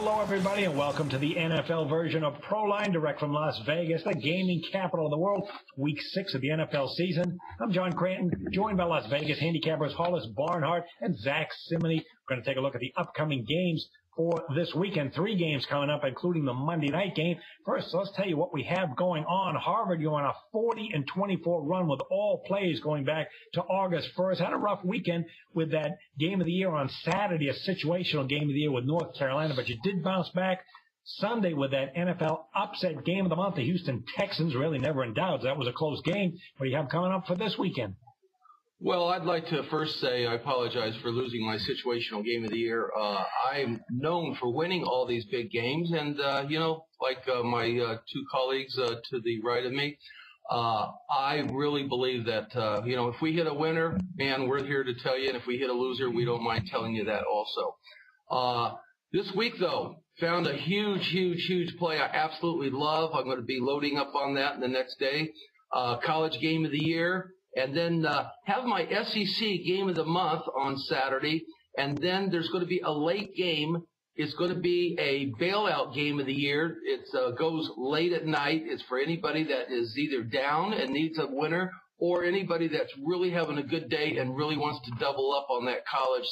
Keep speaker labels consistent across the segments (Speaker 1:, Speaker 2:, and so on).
Speaker 1: Hello, everybody, and welcome to the NFL version of Proline, direct from Las Vegas, the gaming capital of the world, Week 6 of the NFL season. I'm John Cranton, joined by Las Vegas handicappers Hollis Barnhart and Zach Cimini. We're going to take a look at the upcoming games for this weekend. 3 games coming up, including the Monday night game. First, let's tell you what we have going on. Harvard, you're on a 40-24 run with all plays going back to August 1st. Had a rough weekend with that game of the year on Saturday, a situational game of the year with North Carolina, but you did bounce back Sunday with that NFL upset game of the month. The Houston Texans, really never in doubt. That was a close game. What do you have coming up for this weekend?
Speaker 2: Well, I'd like to first say I apologize for losing my situational game of the year. I'm known for winning all these big games, and, my 2 colleagues to the right of me, I really believe that, if we hit a winner, man, we're here to tell you, and if we hit a loser, we don't mind telling you that also. This week, though, found a huge play I absolutely love. I'm going to be loading up on that the next day. College game of the year. And then have my SEC game of the month on Saturday. And then there's going to be a late game. It's going to be a bailout game of the year. It goes late at night. It's for anybody that is either down and needs a winner, or anybody that's really having a good day and really wants to double up on that college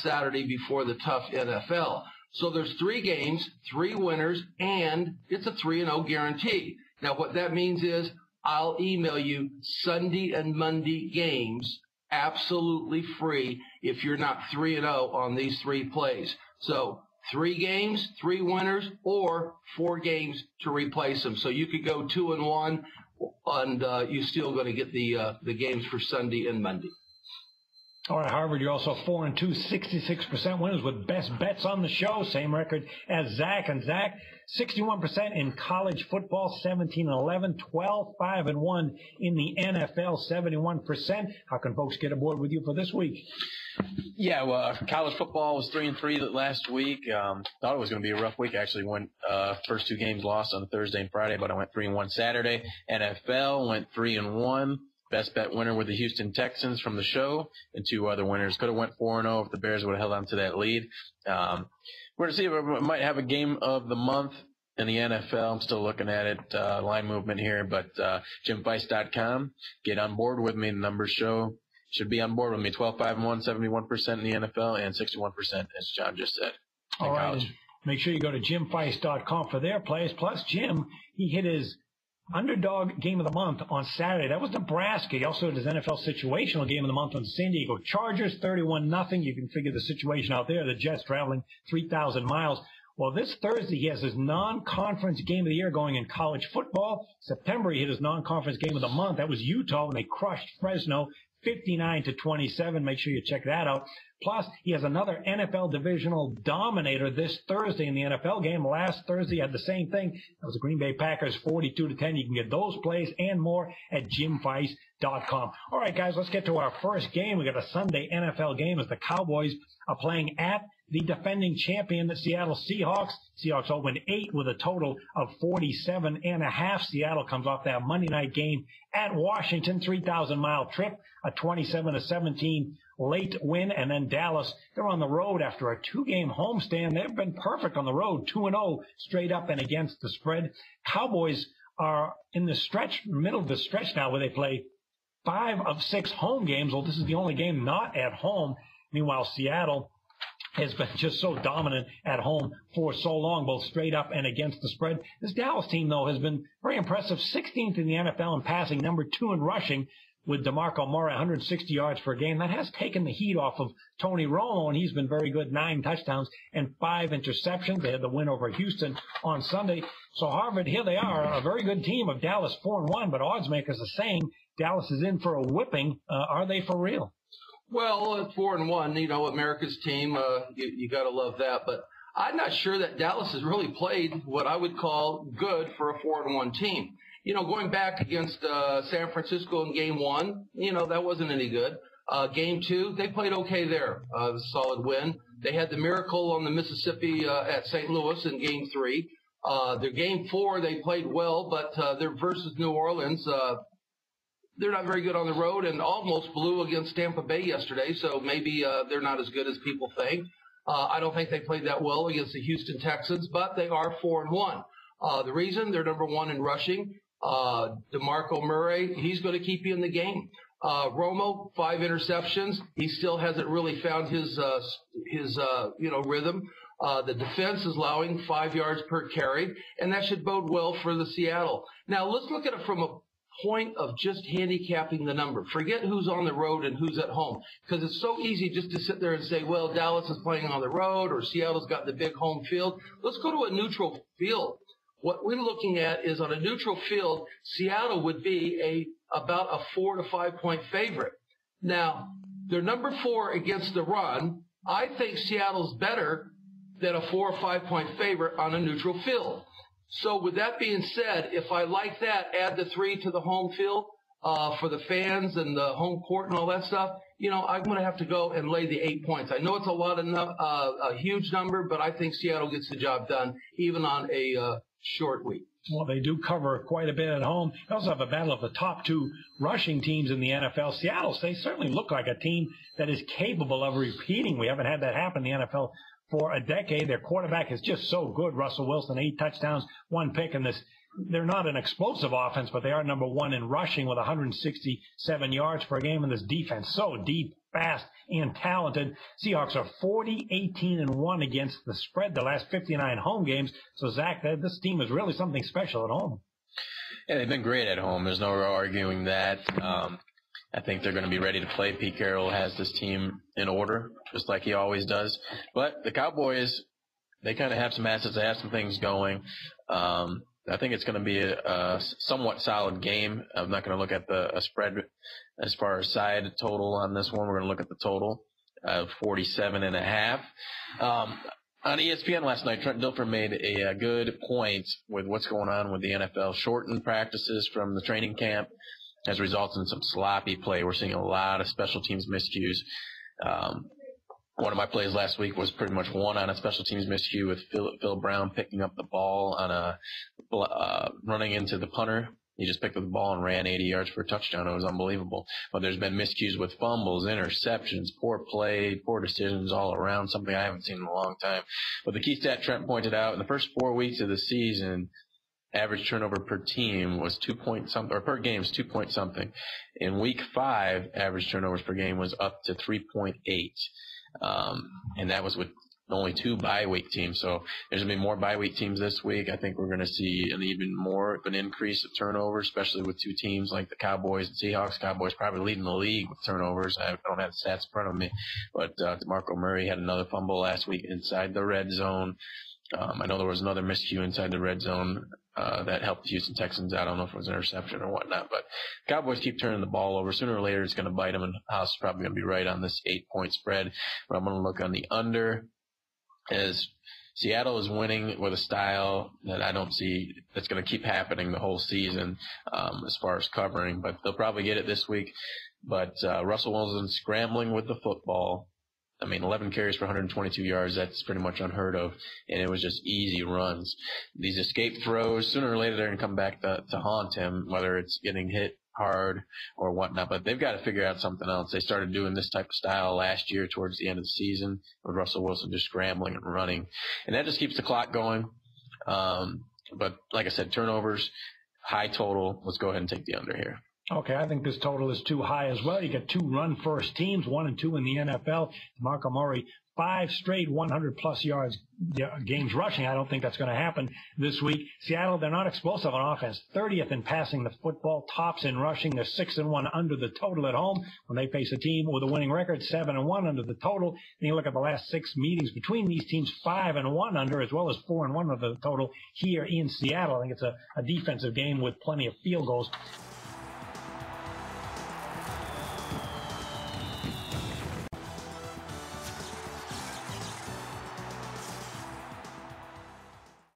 Speaker 2: Saturday before the tough NFL. So there's 3 games, 3 winners, and it's a 3-0 guarantee. Now what that means is I'll email you Sunday and Monday games absolutely free if you're not 3-0 on these 3 plays. So 3 games, 3 winners, or 4 games to replace them. So you could go 2-1, and you're still going to get the games for Sunday and Monday.
Speaker 1: All right, Harvard, you're also 4-2, 66% winners with best bets on the show. Same record as Zach. And Zach, 61% in college football, 17-11, 12-5-1 in the NFL, 71%. How can folks get aboard with you for this week?
Speaker 3: Yeah, well, college football was 3-3 last week. Thought it was going to be a rough week. Actually went first 2 games lost on Thursday and Friday, but I went 3-1 Saturday. NFL went 3-1. Best bet winner with the Houston Texans from the show, and 2 other winners. Could have went 4-0 if the Bears would have held on to that lead. We're going to see if we might have a game of the month in the NFL. I'm still looking at it, line movement here, but JimVice.com. Get on board with me. The numbers show. Should be on board with me. 12-5-1, 71% in the NFL, and 61%, as John just said, in college.
Speaker 1: Make sure you go to JimVice.com for their plays. Plus, Jim, he hit his underdog game of the month on Saturday. That was Nebraska. He also had his NFL situational game of the month on San Diego Chargers, 31-0. You can figure the situation out there. The Jets traveling 3,000 miles. Well, this Thursday, he has his non-conference game of the year going in college football. September, he hit his non-conference game of the month. That was Utah when they crushed Fresno 59-27. Make sure you check that out. Plus, he has another NFL divisional dominator this Thursday in the NFL game. Last Thursday, he had the same thing. That was the Green Bay Packers 42-10. You can get those plays and more at JimVice.com. All right, guys, let's get to our first game. We got a Sunday NFL game as the Cowboys are playing at the defending champion, the Seattle Seahawks. Seahawks opened 8 with a total of 47.5. Seattle comes off that Monday night game at Washington, 3,000-mile trip, a 27-17 late win. And then Dallas, they're on the road after a 2-game homestand. They've been perfect on the road, 2-0 straight up and against the spread. Cowboys are in the stretch, middle of the stretch now, where they play 5 of 6 home games. Well, this is the only game not at home. Meanwhile, Seattle has been just so dominant at home for so long, both straight up and against the spread. This Dallas team, though, has been very impressive. 16th in the NFL in passing, number 2 in rushing, with DeMarco Murray, 160 yards per game. That has taken the heat off of Tony Romo, and he's been very good, 9 touchdowns and 5 interceptions. They had the win over Houston on Sunday. So Harvard, here they are, a very good team of Dallas, 4-1, but odds makers are saying Dallas is in for a whipping. Are they for real?
Speaker 2: Well, at 4-1, America's team, you got to love that. But I'm not sure that Dallas has really played what I would call good for a 4-1 team. Going back against San Francisco in Game 1, that wasn't any good. Game 2, they played okay there. It was a solid win. They had the miracle on the Mississippi at St. Louis in Game 3. Their Game 4, they played well, but they're versus New Orleans. They're not very good on the road and almost blew against Tampa Bay yesterday, so maybe they're not as good as people think. I don't think they played that well against the Houston Texans, but they are 4-1. The reason they're number 1 in rushing, DeMarco Murray, he's going to keep you in the game. Romo, 5 interceptions. He still hasn't really found his rhythm. The defense is allowing 5 yards per carry, and that should bode well for the Seattle. Now, let's look at it from a point of just handicapping the number. Forget who's on the road and who's at home, because it's so easy just to sit there and say, well, Dallas is playing on the road or Seattle's got the big home field. Let's go to a neutral field. What we're looking at is on a neutral field, Seattle would be about a 4 to 5 point favorite. Now, they're number 4 against the run. I think Seattle's better than a 4 or 5 point favorite on a neutral field. So with that being said, if I like that, add the 3 to the home field for the fans and the home court and all that stuff, I'm going to have to go and lay the 8 points. I know it's a huge number, but I think Seattle gets the job done even on a short week.
Speaker 1: Well, they do cover quite a bit at home. They also have a battle of the top 2 rushing teams in the NFL. Seattle, they certainly look like a team that is capable of repeating. We haven't had that happen in the NFL for a decade. Their quarterback is just so good. Russell Wilson, 8 touchdowns, 1 pick in this. They're not an explosive offense, but they are number 1 in rushing with 167 yards per game. In this defense, so deep, fast, and talented. Seahawks are 40-18-1 against the spread the last 59 home games. So, Zach, this team is really something special at home.
Speaker 3: Yeah, they've been great at home. There's no arguing that. I think they're going to be ready to play. Pete Carroll has this team in order, just like he always does. But the Cowboys, they kind of have some assets. They have some things going. I think it's going to be a somewhat solid game. I'm not going to look at a spread as far as side total on this one. We're going to look at the total of 47.5. On ESPN last night, Trent Dilfer made a good point with what's going on with the NFL. Shortened practices from the training camp has resulted in some sloppy play. We're seeing a lot of special teams miscues. One of my plays last week was pretty much one on a special teams miscue with Phil Brown picking up the ball on running into the punter. He just picked up the ball and ran 80 yards for a touchdown. It was unbelievable. But there's been miscues with fumbles, interceptions, poor play, poor decisions all around, something I haven't seen in a long time. But the key stat Trent pointed out, in the first 4 weeks of the season, average turnover per team was 2 point something, or per game was 2 point something. In week 5, average turnovers per game was up to 3.8. And that was with only 2 bye-week teams. So there's going to be more bye-week teams this week. I think we're going to see an even more of an increase of turnovers, especially with 2 teams like the Cowboys and Seahawks. Cowboys probably leading the league with turnovers. I don't have the stats in front of me. But DeMarco Murray had another fumble last week inside the red zone. I know there was another miscue inside the red zone that helped the Houston Texans. I don't know if it was an interception or whatnot, but Cowboys keep turning the ball over. Sooner or later, it's going to bite them, and House is probably going to be right on this 8-point spread. But I'm going to look on the under, as Seattle is winning with a style that I don't see that's going to keep happening the whole season as far as covering, but they'll probably get it this week. But Russell Wilson scrambling with the football. 11 carries for 122 yards, that's pretty much unheard of, and it was just easy runs. These escape throws, sooner or later they're going to come back to haunt him, whether it's getting hit hard or whatnot, but they've got to figure out something else. They started doing this type of style last year towards the end of the season with Russell Wilson just scrambling and running, and that just keeps the clock going. But like I said, turnovers, high total. Let's go ahead and take the under here.
Speaker 1: Okay, I think this total is too high as well. You got 2 run-first teams, 1 and 2 in the NFL. DeMarco Murray, 5 straight 100-plus yards games rushing. I don't think that's going to happen this week. Seattle, they're not explosive on offense. 30th in passing the football, tops in rushing. They're 6-1 under the total at home. When they face a team with a winning record, 7-1 under the total. Then you look at the last 6 meetings between these teams, 5-1 under, as well as 4-1 under the total here in Seattle. I think it's a defensive game with plenty of field goals.